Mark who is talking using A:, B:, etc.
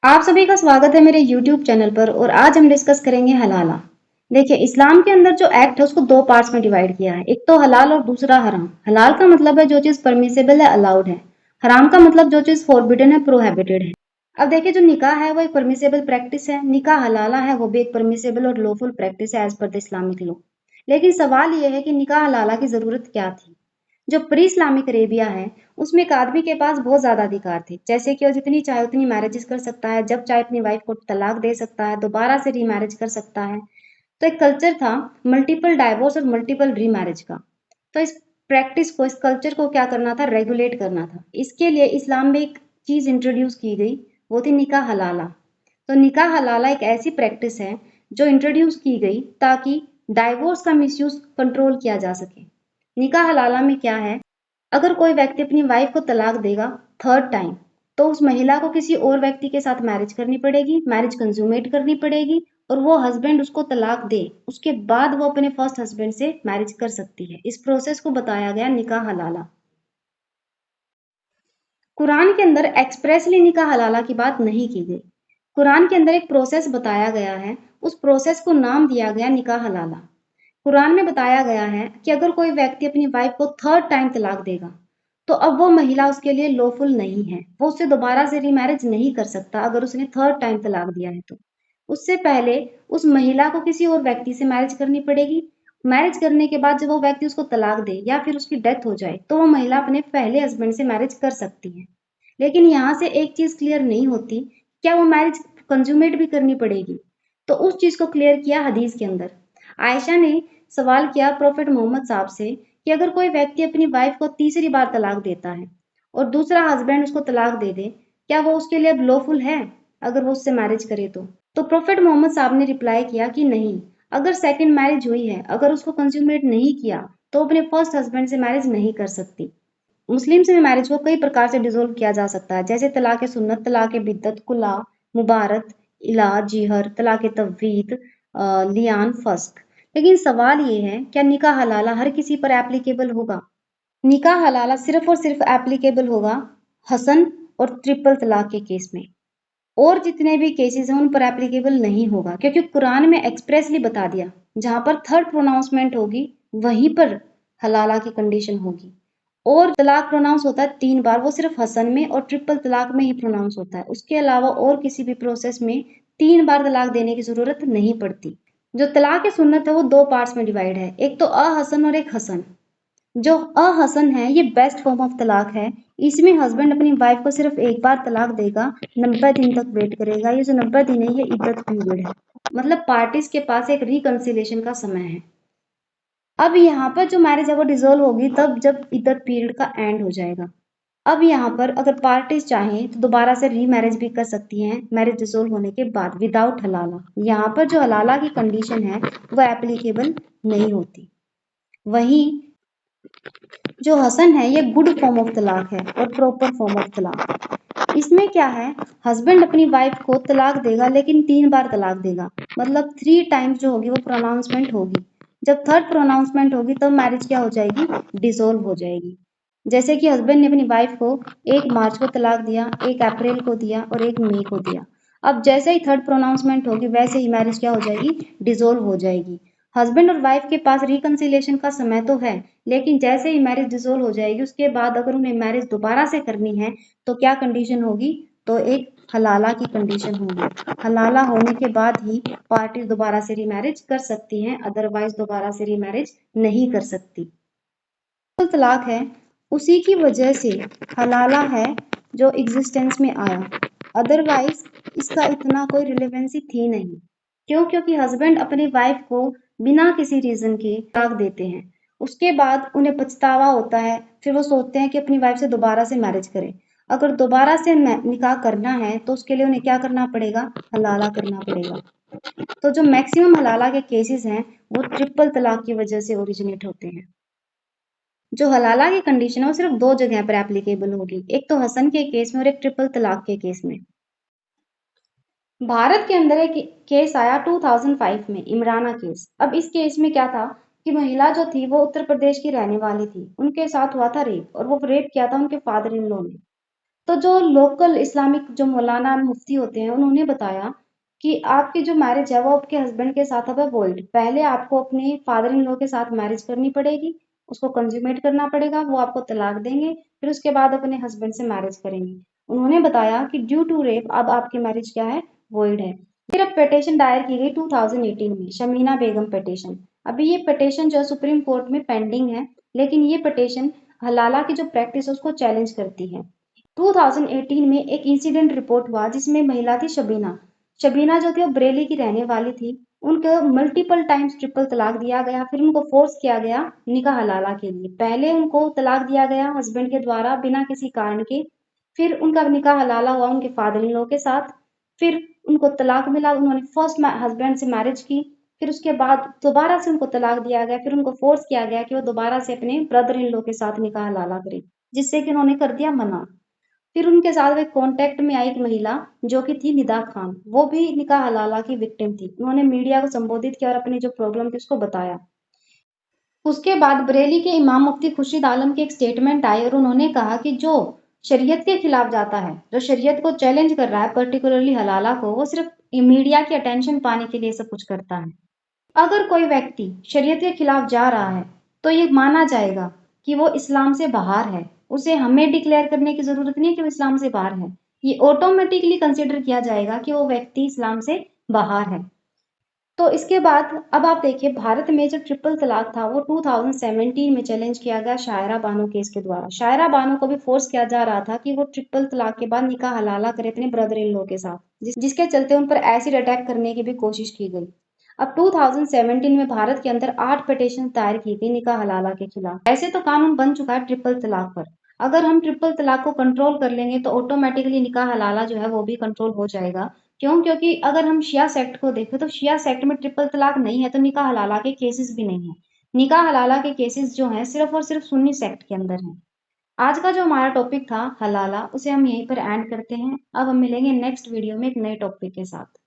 A: आप सभी का स्वागत है मेरे YouTube चैनल पर और आज हम डिस्कस करेंगे हलाला। देखिए इस्लाम के अंदर जो एक्ट है उसको दो पार्ट्स में डिवाइड किया है, एक तो हलाल और दूसरा हराम। हलाल का मतलब है जो चीज परमिसेबल है, अलाउड है। हराम का मतलब जो चीज फोरबिडन है, प्रोहिबिटेड है। अब देखिए जो निकाह है वो एक परमिसेबल प्रैक्टिस है, निकाह हलाला है वो भी एक परमिसेबल और लॉफुल प्रैक्टिस है as per the Islamic law. लेकिन सवाल ये है कि निकाह हलाला की जरूरत क्या थी। जो प्री इस्लामिक अरेबिया है उसमें एक आदमी के पास बहुत ज्यादा अधिकार थे, जैसे कि वो जितनी चाहे उतनी मैरिजेस कर सकता है, जब चाहे अपनी वाइफ को तलाक दे सकता है, दोबारा से रीमैरिज कर सकता है। तो एक कल्चर था मल्टीपल डाइवोर्स और मल्टीपल रीमैरिज का। तो इस प्रैक्टिस को, इस कल्चर को क्या करना था, रेगुलेट करना था। इसके लिए इस्लाम में एक चीज इंट्रोड्यूस की गई, वो थी निकाह हलाला। तो निकाह हलाला एक ऐसी प्रैक्टिस है जो इंट्रोड्यूस की गई ताकि डाइवोर्स का मिसयूज कंट्रोल किया जा सके। निकाह हलाला में क्या है, अगर कोई व्यक्ति अपनी वाइफ को तलाक देगा थर्ड टाइम, तो उस महिला को किसी और व्यक्ति के साथ मैरिज करनी पड़ेगी, मैरिज कंज्यूमेट करनी पड़ेगी, और वो हस्बैंड उसको तलाक दे उसके बाद वो अपने फर्स्ट हस्बैंड से मैरिज कर सकती है। इस प्रोसेस को बताया गया निकाह हलाला। कुरान के अंदर एक्सप्रेसली निकाह हलाला की बात नहीं की गई। कुरान के अंदर एक प्रोसेस बताया गया है, उस प्रोसेस को नाम दिया गया निकाह हलाला। कुरान में बताया गया है कि अगर कोई व्यक्ति अपनी वाइफ को थर्ड टाइम तलाक देगा, तो अब वो महिला उसके लिए लॉफुल नहीं है, वो उससे दोबारा से रीमैरिज नहीं कर सकता अगर उसने थर्ड टाइम तलाक दिया है तो। उससे पहले उस महिला को किसी और व्यक्ति से मैरिज करनी पड़ेगी। मैरिज करने के बाद जब वो व्यक्ति उसको तलाक दे या फिर उसकी डेथ हो जाए, तो वो महिला अपने पहले हस्बैंड से मैरिज कर सकती है। लेकिन यहाँ से एक चीज क्लियर नहीं होती, क्या वो मैरिज कंज्यूमेट भी करनी पड़ेगी। तो उस चीज को क्लियर किया हदीस के अंदर। आयशा ने सवाल किया प्रॉफेट मोहम्मद साहब से कि अगर कोई व्यक्ति अपनी वाइफ को तीसरी बार तलाक देता है और दूसरा हस्बैंड उसको तलाक दे दे, क्या वो उसके लिए अब लॉफुल है अगर वो उससे मैरिज करे तो प्रोफेट मोहम्मद साहब ने रिप्लाई किया कि नहीं। अगर सेकंड मैरिज हुई है, अगर उसको कंज्यूमेट नहीं किया, तो अपने फर्स्ट हस्बैंड से मैरिज नहीं कर सकती। मुस्लिम्स में मैरिज को कई प्रकार से डिसॉल्व किया जा सकता है, जैसे तलाक सुन्नत, तलाक बिद्दत, कुला, मुबारत, इला, जीहर, तलाक तवीद, लियान, फस्क। लेकिन सवाल ये है, क्या निकाह हलाला हर किसी पर एप्लीकेबल होगा। निकाह हलाला सिर्फ और सिर्फ एप्लीकेबल होगा हसन और ट्रिपल तलाक के केस में, और जितने भी केसेस हैं उन पर एप्लीकेबल नहीं होगा, क्योंकि कुरान में एक्सप्रेसली बता दिया जहां पर थर्ड प्रोनाउंसमेंट होगी वहीं पर हलाला की कंडीशन होगी। और तलाक प्रोनाउंस होता है 3 बार, वो सिर्फ हसन में और ट्रिपल तलाक में ही प्रोनाउंस होता है, उसके अलावा और किसी भी प्रोसेस में 3 बार तलाक देने की जरूरत नहीं पड़ती। जो तलाक सुन्नत है वो दो पार्ट्स में डिवाइड है, एक तो अहसन और एक हसन। जो अहसन है ये बेस्ट फॉर्म ऑफ तलाक है। इसमें हस्बैंड अपनी वाइफ को सिर्फ एक बार तलाक देगा, 90 दिन तक वेट करेगा। ये जो 90 दिन है ये इद्दत पीरियड है, मतलब पार्टीज के पास एक रिकंसिलेशन का समय है। अब यहाँ पर जो मैरिज है वो डिसॉल्व होगी तब जब इद्दत पीरियड का एंड हो जाएगा। अब यहाँ पर अगर पार्टीज चाहें तो दोबारा से रीमैरिज भी कर सकती हैं मैरिज डिसॉल्व होने के बाद विदाउट हलाला। यहाँ पर जो हलाला की कंडीशन है वो एप्लीकेबल नहीं होती। वहीं जो हसन है ये गुड फॉर्म ऑफ तलाक है और प्रॉपर फॉर्म ऑफ तलाक। इसमें क्या है, हस्बैंड अपनी वाइफ को तलाक देगा लेकिन 3 बार तलाक देगा, मतलब 3 टाइम्स जो होगी वो प्रोनाउंसमेंट होगी। जब थर्ड प्रोनाउंसमेंट होगी तब मैरिज क्या हो जाएगी, डिसॉल्व हो जाएगी। जैसे कि हस्बैंड ने अपनी वाइफ को 1 मार्च को तलाक दिया, 1 अप्रैल को दिया और 1 मई को दिया। अब जैसे ही थर्ड प्रोनाउंसमेंट होगी वैसे ही मैरिज क्या हो जाएगी, डिसॉल्व हो जाएगी। हस्बैंड और वाइफ के पास रिकंसिलेशन का समय तो है, लेकिन जैसे ही मैरिज डिसॉल्व हो जाएगी उसके बाद अगर उन्हें मैरिज दोबारा से करनी है तो क्या कंडीशन होगी, तो एक हलाला की कंडीशन होगी। हलाला होने के बाद ही पार्टी दोबारा से रीमैरिज कर सकती हैं, अदरवाइज दोबारा से रीमैरिज नहीं कर सकती। तलाक है उसी की वजह से हलाला है जो एग्जिस्टेंस में आया, अदरवाइज इसका इतना कोई रिलेवेंसी थी नहीं। क्यों, क्योंकि हस्बैंड अपनी वाइफ को बिना किसी रीजन के तलाक देते हैं, उसके बाद उन्हें पछतावा होता है, फिर वो सोचते हैं कि अपनी वाइफ से दोबारा से मैरिज करें। अगर दोबारा से निकाह करना है तो उसके लिए उन्हें क्या करना पड़ेगा, हलाला करना पड़ेगा। तो जो मैक्सिमम हलाला के केसेस हैं वो ट्रिपल तलाक की वजह से ओरिजिनेट होते हैं। जो हलाला की कंडीशन है वो सिर्फ दो जगह पर एप्लीकेबल होगी, एक तो हसन के केस में और एक ट्रिपल तलाक के केस में। भारत के अंदर एक केस आया 2005 में, इमराना केस। अब इस केस में क्या था कि महिला जो थी वो उत्तर प्रदेश की रहने वाली थी, उनके साथ हुआ था रेप, और वो रेप किया था उनके फादर इन लॉ ने। तो जो लोकल इस्लामिक जो मौलाना मुफ्ती होते हैं उन्होंने बताया कि आपकी जो मैरिज है वो आपके हस्बैंड के साथ अब वॉइड। पहले आपको अपने फादर इन लॉ के साथ मैरिज करनी पड़ेगी, उसको कंज्यूमेट करना पड़ेगा, वो आपको तलाक देंगे, फिर उसके बाद अपने हस्बैंड से मैरिज करेंगे। उन्होंने बताया कि ड्यू टू रेप अब आपकी मैरिज क्या है, वॉइड है। फिर अब पिटीशन दायर की गई 2018 में, शमीना बेगम पिटीशन। अभी ये पिटीशन जो सुप्रीम कोर्ट में पेंडिंग है, लेकिन ये पिटीशन हलाला की जो प्रैक्टिस है उसको चैलेंज करती है। 2018 में एक इंसिडेंट रिपोर्ट हुआ जिसमें महिला थी शबीना। शबीना जो थी वो बरेली की रहने वाली थी। उनको मल्टीपल टाइम्स ट्रिपल तलाक दिया गया, फिर उनको फोर्स किया गया निकाह हलाला के लिए। पहले उनको तलाक दिया गया हस्बैंड के द्वारा बिना किसी कारण के, फिर उनका निकाह हलाला हुआ उनके फादर इन लॉ के साथ, फिर उनको तलाक मिला, उन्होंने फर्स्ट हस्बैंड से मैरिज की, फिर उसके बाद दोबारा से उनको तलाक दिया गया, फिर उनको फोर्स किया गया कि वो दोबारा से अपने ब्रदर इन लॉ के साथ निकाह हलाला करें, जिससे कि उन्होंने कर दिया मना। फिर उनके साथ एक कांटेक्ट में आई एक महिला जो कि थी निदा खान, वो भी निकाह हलाला की विक्टिम थी। उन्होंने मीडिया को संबोधित किया और अपनी जो प्रॉब्लम थी उसको बताया। उसके बाद बरेली के इमाम मुफ्ती खुर्शीद आलम की एक स्टेटमेंट आई और उन्होंने कहा कि जो शरीयत के खिलाफ जाता है, जो शरीयत को चैलेंज कर रहा है, पर्टिकुलरली हलाला को, वो सिर्फ मीडिया की अटेंशन पाने के लिए सब कुछ करता है। अगर कोई व्यक्ति शरीयत के खिलाफ जा रहा है तो ये माना जाएगा कि वो इस्लाम से बाहर है। उसे हमें डिक्लेयर करने की जरूरत नहीं है कि वो इस्लाम से बाहर है। ये ऑटोमेटिकली कंसिडर किया जाएगा कि वो व्यक्ति इस्लाम से बाहर है। तो इसके बाद अब आप देखिए भारत में जो ट्रिपल तलाक था वो 2017 में चैलेंज किया गया शायरा बानो केस के द्वारा। शायरा बानो को भी फोर्स किया जा रहा था कि वो ट्रिपल तलाक के बाद निकाह हलाला करे अपने ब्रदर इन लॉ के साथ, जिसके चलते उन पर एसिड अटैक करने की भी कोशिश की गई। अब 2017 में भारत के अंदर 8 पिटीशन दायर की गई निकाह हलाला के खिलाफ। ऐसे तो कानून बन चुका है ट्रिपल तलाक पर। अगर हम ट्रिपल तलाक को कंट्रोल कर लेंगे तो ऑटोमेटिकली निकाह हलाला जो है वो भी कंट्रोल हो जाएगा। क्यों? क्योंकि अगर हम शिया सेक्ट को देखें तो शिया सेक्ट में ट्रिपल तलाक नहीं है तो निकाह हलाला के केसेस भी नहीं है। निकाह हलाला के केसेस जो हैं सिर्फ और सिर्फ सुन्नी सेक्ट के अंदर हैं। आज का जो हमारा टॉपिक था हलाला, उसे हम यहीं पर एंड करते हैं। अब हम मिलेंगे नेक्स्ट वीडियो में एक नए टॉपिक के साथ।